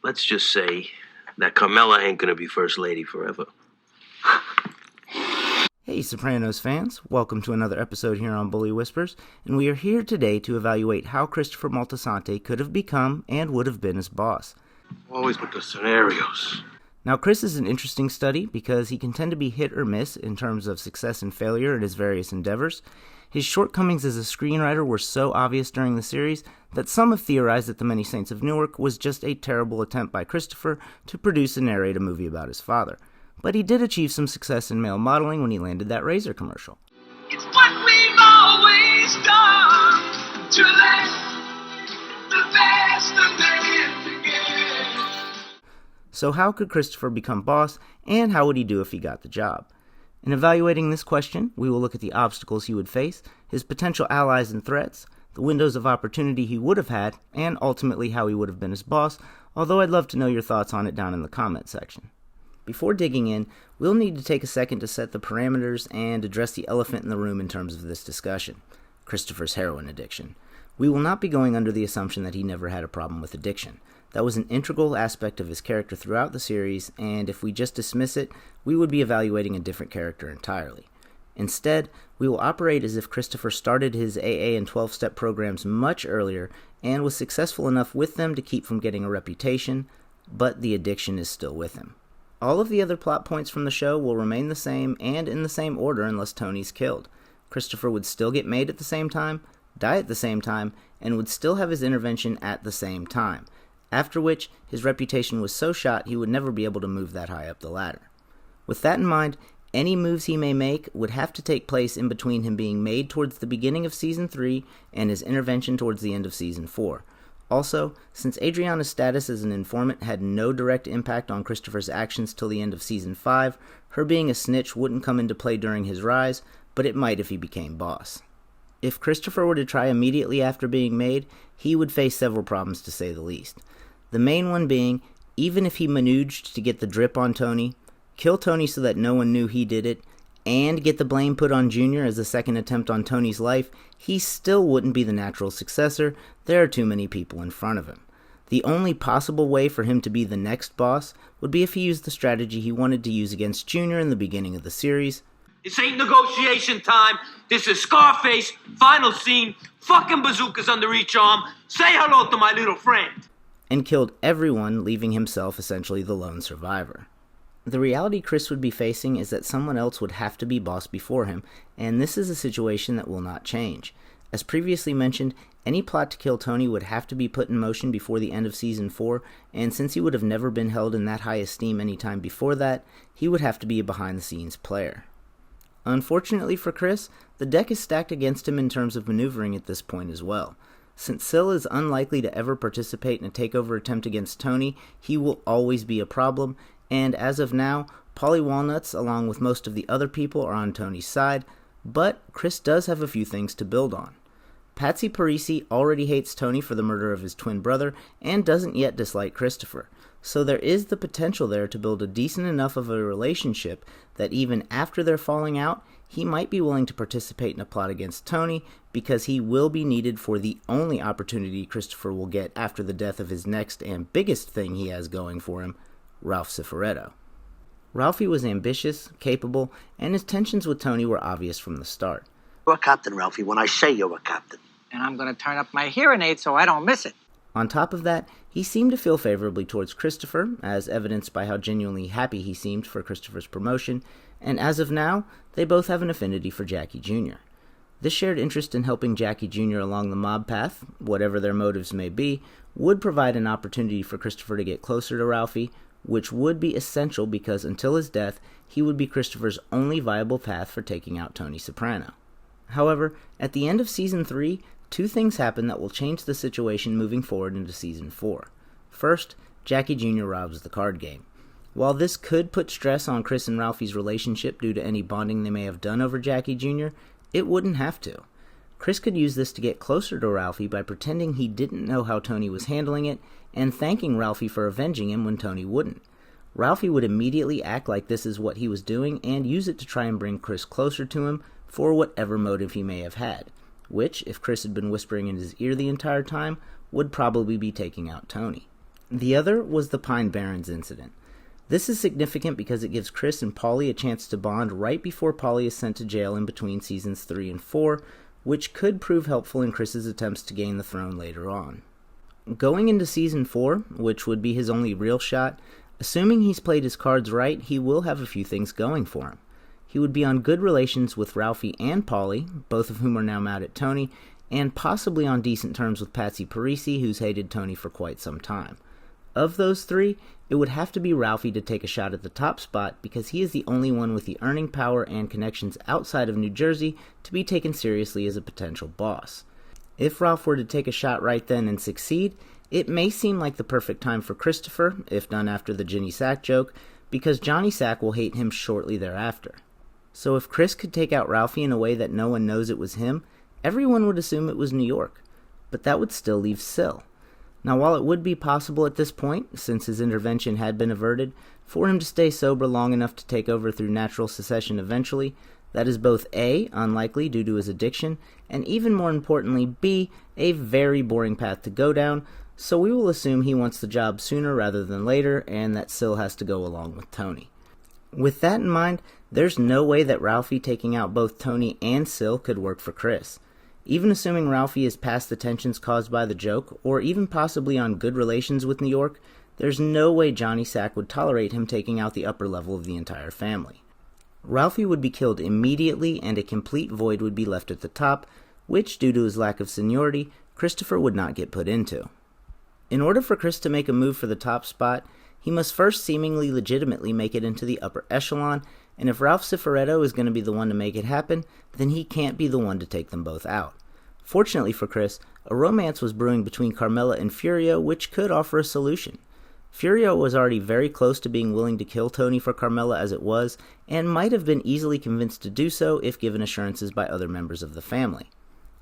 let's just say that Carmela ain't gonna be First Lady forever. Hey Sopranos fans, welcome to another episode here on Bully Whispers, and we are here today to evaluate how Christopher Moltisanti could have become and would have been his boss. Always with the scenarios. Now Chris is an interesting study because he can tend to be hit or miss in terms of success and failure in his various endeavors. His shortcomings as a screenwriter were so obvious during the series that some have theorized that The Many Saints of Newark was just a terrible attempt by Christopher to produce and narrate a movie about his father. But he did achieve some success in male modeling when he landed that razor commercial. It's what we've always done to let the best of men begin. So how could Christopher become boss, and how would he do if he got the job? In evaluating this question, we will look at the obstacles he would face, his potential allies and threats, the windows of opportunity he would have had, and ultimately how he would have been his boss, although I'd love to know your thoughts on it down in the comment section. Before digging in, we'll need to take a second to set the parameters and address the elephant in the room in terms of this discussion, Christopher's heroin addiction. We will not be going under the assumption that he never had a problem with addiction. That was an integral aspect of his character throughout the series, and if we just dismiss it, we would be evaluating a different character entirely. Instead, we will operate as if Christopher started his AA and 12-step programs much earlier and was successful enough with them to keep from getting a reputation, but the addiction is still with him. All of the other plot points from the show will remain the same and in the same order unless Tony's killed. Christopher would still get made at the same time, die at the same time, and would still have his intervention at the same time, after which his reputation was so shot he would never be able to move that high up the ladder. With that in mind, any moves he may make would have to take place in between him being made towards the beginning of Season 3 and his intervention towards the end of Season 4. Also, since Adriana's status as an informant had no direct impact on Christopher's actions till the end of Season 5, her being a snitch wouldn't come into play during his rise, but it might if he became boss. If Christopher were to try immediately after being made, he would face several problems to say the least. The main one being, even if he managed to get the drip on Tony, kill Tony so that no one knew he did it, and get the blame put on Junior as a second attempt on Tony's life, he still wouldn't be the natural successor. There are too many people in front of him. The only possible way for him to be the next boss would be if he used the strategy he wanted to use against Junior in the beginning of the series. This ain't negotiation time. This is Scarface, final scene, fucking bazookas under each arm. Say hello to my little friend. And killed everyone, leaving himself essentially the lone survivor. The reality Chris would be facing is that someone else would have to be boss before him, and this is a situation that will not change. As previously mentioned, any plot to kill Tony would have to be put in motion before the end of Season 4, and since he would have never been held in that high esteem any time before that, he would have to be a behind-the-scenes player. Unfortunately for Chris, the deck is stacked against him in terms of maneuvering at this point as well. Since Syl is unlikely to ever participate in a takeover attempt against Tony, he will always be a problem, and as of now, Paulie Walnuts, along with most of the other people, are on Tony's side, but Chris does have a few things to build on. Patsy Parisi already hates Tony for the murder of his twin brother, and doesn't yet dislike Christopher, so there is the potential there to build a decent enough of a relationship that even after their falling out, he might be willing to participate in a plot against Tony, because he will be needed for the only opportunity Christopher will get after the death of his next and biggest thing he has going for him, Ralph Cifaretto. Ralphie was ambitious, capable, and his tensions with Tony were obvious from the start. You're a captain, Ralphie, when I say you're a captain. And I'm going to turn up my hearing aid so I don't miss it. On top of that, he seemed to feel favorably towards Christopher, as evidenced by how genuinely happy he seemed for Christopher's promotion, and as of now, they both have an affinity for Jackie Jr. This shared interest in helping Jackie Jr. along the mob path, whatever their motives may be, would provide an opportunity for Christopher to get closer to Ralphie, which would be essential because until his death, he would be Christopher's only viable path for taking out Tony Soprano. However, at the end of Season 3, two things happen that will change the situation moving forward into Season 4. First, Jackie Jr. robs the card game. While this could put stress on Chris and Ralphie's relationship due to any bonding they may have done over Jackie Jr., it wouldn't have to. Chris could use this to get closer to Ralphie by pretending he didn't know how Tony was handling it and thanking Ralphie for avenging him when Tony wouldn't. Ralphie would immediately act like this is what he was doing and use it to try and bring Chris closer to him for whatever motive he may have had, which, if Chris had been whispering in his ear the entire time, would probably be taking out Tony. The other was the Pine Barrens incident. This is significant because it gives Chris and Paulie a chance to bond right before Paulie is sent to jail in between seasons 3 and 4, which could prove helpful in Chris's attempts to gain the throne later on. Going into season 4, which would be his only real shot, assuming he's played his cards right, he will have a few things going for him. He would be on good relations with Ralphie and Paulie, both of whom are now mad at Tony, and possibly on decent terms with Patsy Parisi, who's hated Tony for quite some time. Of those three, it would have to be Ralphie to take a shot at the top spot because he is the only one with the earning power and connections outside of New Jersey to be taken seriously as a potential boss. If Ralph were to take a shot right then and succeed, it may seem like the perfect time for Christopher, if done after the Ginny Sack joke, because Johnny Sack will hate him shortly thereafter. So if Chris could take out Ralphie in a way that no one knows it was him, everyone would assume it was New York. But that would still leave Sil. Now, while it would be possible at this point, since his intervention had been averted, for him to stay sober long enough to take over through natural secession eventually, that is both A, unlikely due to his addiction, and even more importantly, B, a very boring path to go down, so we will assume he wants the job sooner rather than later, and that Sil has to go along with Tony. With that in mind, there's no way that Ralphie taking out both Tony and Sil could work for Chris. Even assuming Ralphie is past the tensions caused by the joke, or even possibly on good relations with New York, there's no way Johnny Sack would tolerate him taking out the upper level of the entire family. Ralphie would be killed immediately, and a complete void would be left at the top, which, due to his lack of seniority, Christopher would not get put into. In order for Chris to make a move for the top spot, he must first seemingly legitimately make it into the upper echelon, and if Ralph Cifaretto is going to be the one to make it happen, then he can't be the one to take them both out. Fortunately for Chris, a romance was brewing between Carmela and Furio, which could offer a solution. Furio was already very close to being willing to kill Tony for Carmela as it was, and might have been easily convinced to do so if given assurances by other members of the family.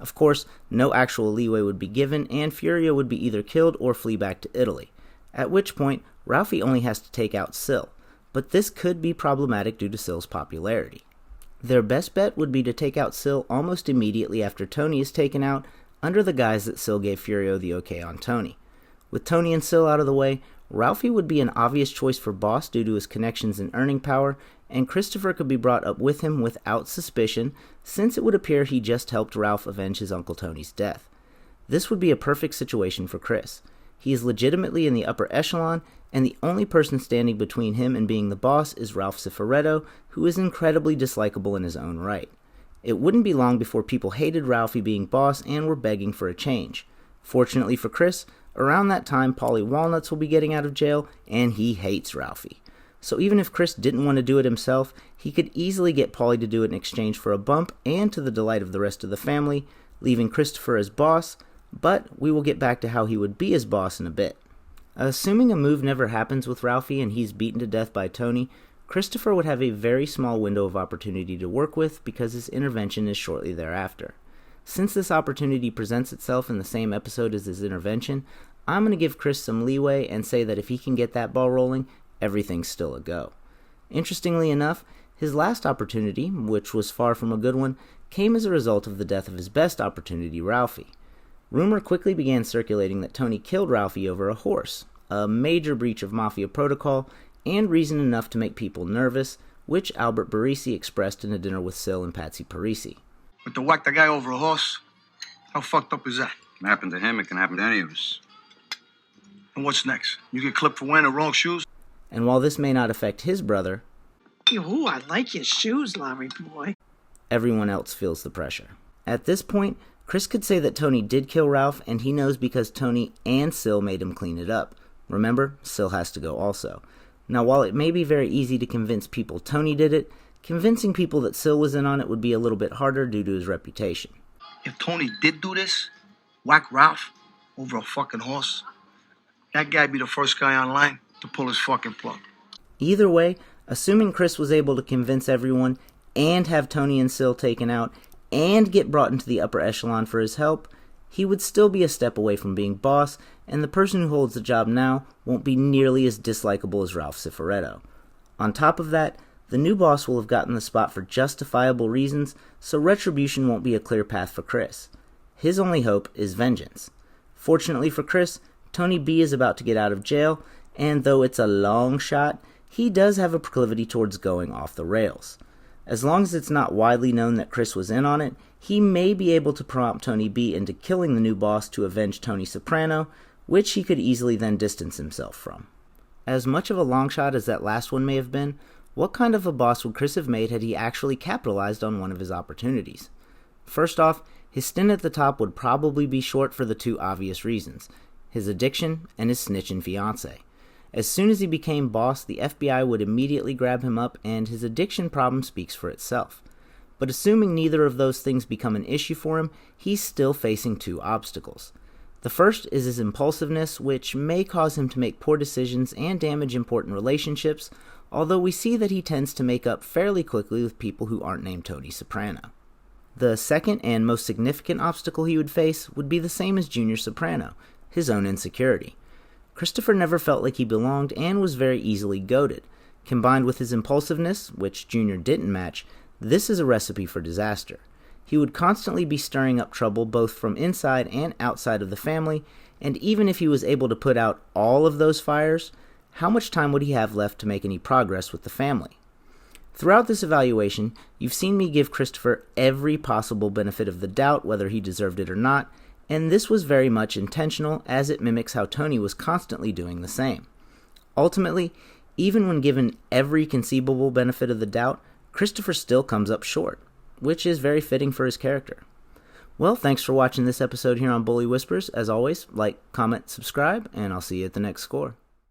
Of course, no actual leeway would be given, and Furio would be either killed or flee back to Italy, at which point Ralphie only has to take out Sil, but this could be problematic due to Sil's popularity. Their best bet would be to take out Sil almost immediately after Tony is taken out, under the guise that Sil gave Furio the okay on Tony. With Tony and Sil out of the way, Ralphie would be an obvious choice for boss due to his connections and earning power, and Christopher could be brought up with him without suspicion, since it would appear he just helped Ralph avenge his Uncle Tony's death. This would be a perfect situation for Chris. He is legitimately in the upper echelon, and the only person standing between him and being the boss is Ralph Cifaretto, who is incredibly dislikable in his own right. It wouldn't be long before people hated Ralphie being boss and were begging for a change. Fortunately for Chris, around that time Paulie Walnuts will be getting out of jail, and he hates Ralphie. So even if Chris didn't want to do it himself, he could easily get Paulie to do it in exchange for a bump and to the delight of the rest of the family, leaving Christopher as boss, but we will get back to how he would be as boss in a bit. Assuming a move never happens with Ralphie and he's beaten to death by Tony, Christopher would have a very small window of opportunity to work with because his intervention is shortly thereafter. Since this opportunity presents itself in the same episode as his intervention, I'm going to give Chris some leeway and say that if he can get that ball rolling, everything's still a go. Interestingly enough, his last opportunity, which was far from a good one, came as a result of the death of his best opportunity, Ralphie. Rumor quickly began circulating that Tony killed Ralphie over a horse, a major breach of mafia protocol, and reason enough to make people nervous, which Albert Barisi expressed in a dinner with Sil and Patsy Parisi. But to whack the guy over a horse, how fucked up is that? It happened to him, it can happen to any of us. And what's next? You get clipped for wearing the wrong shoes? And while this may not affect his brother, Ooh, I like your shoes, Larry boy. everyone else feels the pressure. At this point, Chris could say that Tony did kill Ralph, and he knows because Tony and Sil made him clean it up. Remember, Sil has to go also. Now, while it may be very easy to convince people Tony did it, convincing people that Sil was in on it would be a little bit harder due to his reputation. If Tony did do this, whack Ralph over a fucking horse, that guy'd be the first guy online to pull his fucking plug. Either way, assuming Chris was able to convince everyone and have Tony and Sil taken out and get brought into the upper echelon for his help, he would still be a step away from being boss, and the person who holds the job now won't be nearly as dislikable as Ralph Cifaretto. On top of that, the new boss will have gotten the spot for justifiable reasons, so retribution won't be a clear path for Chris. His only hope is vengeance. Fortunately for Chris, Tony B is about to get out of jail, and though it's a long shot, he does have a proclivity towards going off the rails. As long as it's not widely known that Chris was in on it, he may be able to prompt Tony B into killing the new boss to avenge Tony Soprano, which he could easily then distance himself from. As much of a long shot as that last one may have been, what kind of a boss would Chris have made had he actually capitalized on one of his opportunities? First off, his stint at the top would probably be short for the two obvious reasons: his addiction and his snitching fiancé. As soon as he became boss, the FBI would immediately grab him up, and his addiction problem speaks for itself. But assuming neither of those things become an issue for him, he's still facing two obstacles. The first is his impulsiveness, which may cause him to make poor decisions and damage important relationships, although we see that he tends to make up fairly quickly with people who aren't named Tony Soprano. The second and most significant obstacle he would face would be the same as Junior Soprano: his own insecurity. Christopher never felt like he belonged and was very easily goaded. Combined with his impulsiveness, which Junior didn't match, this is a recipe for disaster. He would constantly be stirring up trouble both from inside and outside of the family, and even if he was able to put out all of those fires, how much time would he have left to make any progress with the family? Throughout this evaluation, you've seen me give Christopher every possible benefit of the doubt, whether he deserved it or not, and this was very much intentional, as it mimics how Tony was constantly doing the same. Ultimately, even when given every conceivable benefit of the doubt, Christopher still comes up short, which is very fitting for his character. Well, thanks for watching this episode here on Bully Whispers. As always, like, comment, subscribe, and I'll see you at the next score.